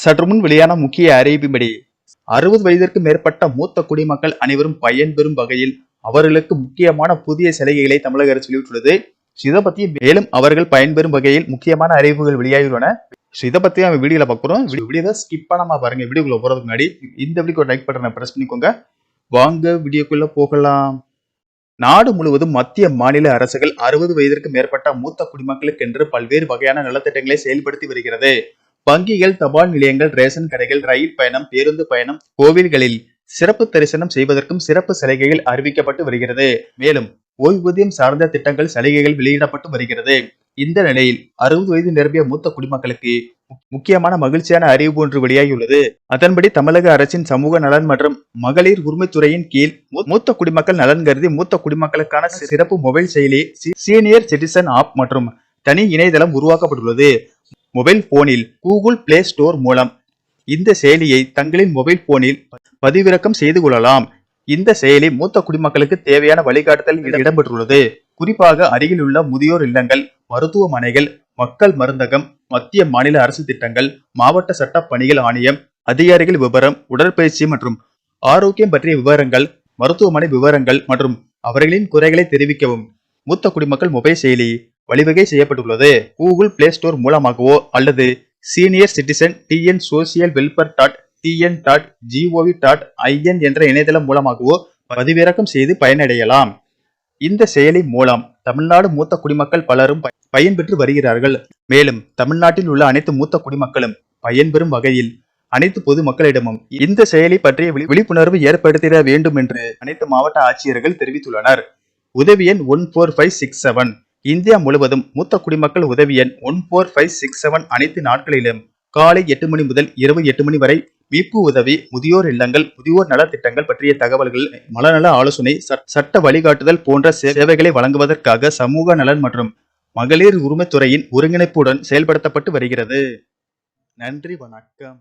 சற்று முன் வெளியான முக்கிய அறிவிப்பின்படி 60 வயதிற்கு மேற்பட்ட மூத்த குடிமக்கள் அனைவரும் பயன்பெறும் வகையில் அவர்களுக்கு முக்கியமான புதிய சலுகைகளை தமிழக அரசு வெளியிட்டுள்ளது. இதை பத்தி மேலும் அவர்கள் பயன்பெறும் வகையில் முக்கியமான அறிவிப்புகள் வெளியாகியுள்ளன. இதை பத்தி நம்ம வீடியோல பார்க்கிறோம். வீடியோவை ஸ்கிப் பண்ணாம பாருங்க. வீடியோக்குள்ள போறதுக்கு முன்னாடி இந்த வீடியோக்கு லைக் பட்டனை பிரஸ் பண்ணிக்கோங்க. வாங்க வீடியோக்குள்ள போகலாம். நாடு முழுவதும் மத்திய மாநில அரசுகள் 60 வயதிற்கு மேற்பட்ட மூத்த குடிமக்களுக்கு என்று பல்வேறு வகையான நலத்திட்டங்களை செயல்படுத்தி வருகிறது. வங்கிகள், தபால் நிலையங்கள், ரேஷன் கடைகள், ரயில் பயணம், பேருந்து பயணம், கோவில்களில் சிறப்பு தரிசனம் செய்வதற்கும் சிறப்பு சலுகைகள் அறிவிக்கப்பட்டு வருகிறது. மேலும் ஓய்வூதியம் சார்ந்த திட்டங்கள் சலுகைகள் வெளியிடப்பட்டு வருகிறது. இந்த நிலையில் 60 வயது நிரம்பிய மூத்த குடிமக்களுக்கு முக்கியமான மகிழ்ச்சியான அறிவிப்பு ஒன்று வெளியாகியுள்ளது. அதன்படி தமிழக அரசின் சமூக நலன் மற்றும் மகளிர் உரிமைத்துறையின் கீழ் மூத்த குடிமக்கள் நலன் கருதி மூத்த குடிமக்களுக்கான சிறப்பு மொபைல் செயலி சீனியர் சிட்டிசன் ஆப் மற்றும் தனி இணையதளம் உருவாக்கப்பட்டுள்ளது. மொபைல் போனில் கூகுள் பிளே ஸ்டோர் மூலம் இந்த செயலியை தங்களின் மொபைல் போனில் பதிவிறக்கம் செய்து கொள்ளலாம். இந்த செயலி மூத்த குடிமக்களுக்கு தேவையான வழிகாட்டுதல் இடம்பெற்றுள்ளது. குறிப்பாக அருகில் உள்ள முதியோர் இல்லங்கள், மருத்துவமனைகள், மக்கள் மருந்தகம், மத்திய மாநில அரசு திட்டங்கள், மாவட்ட சட்ட பணிகள் ஆணையம் அதிகாரிகள் விவரம், உடற்பயிற்சி மற்றும் ஆரோக்கியம் பற்றிய விவரங்கள், மருத்துவமனை விவரங்கள் மற்றும் அவர்களின் குறைகளை தெரிவிக்கவும் மூத்த குடிமக்கள் மொபைல் செயலி வழிவகை செய்யப்பட்டுள்ளது. கூகுள் பிளே ஸ்டோர் மூலமாகவோ அல்லது senior citizen TN social welfare .tn.gov.in என்ற இணையதளம் மூலமாகவோ பதிவிறக்கம் செய்து பயனடையலாம். இந்த செயலி மூலம் தமிழ்நாடு மூத்த குடிமக்கள் பலரும் பயன்பெற்று வருகிறார்கள். மேலும் தமிழ்நாட்டில் உள்ள அனைத்து மூத்த குடிமக்களும் பயன்பெறும் வகையில் அனைத்து பொதுமக்களிடமும் இந்த செயலி பற்றிய விழிப்புணர்வு ஏற்படுத்திட வேண்டும் என்று அனைத்து மாவட்ட ஆட்சியர்கள் தெரிவித்துள்ளனர். உதவி எண் 14567. இந்தியா முழுவதும் மூத்த குடிமக்கள் உதவி எண் 14567 அனைத்து நாட்களிலும் காலை 8 மணி முதல் இரவு 8 மணி வரை மீட்பு உதவி, முதியோர் இல்லங்கள், முதியோர் நல திட்டங்கள் பற்றிய தகவல்கள், மனநல ஆலோசனை, சட்ட வழிகாட்டுதல் போன்ற சேவைகளை வழங்குவதற்காக சமூக நலன் மற்றும் மகளிர் உரிமைத்துறையின் ஒருங்கிணைப்புடன் செயல்படுத்தப்பட்டு வருகிறது. நன்றி, வணக்கம்.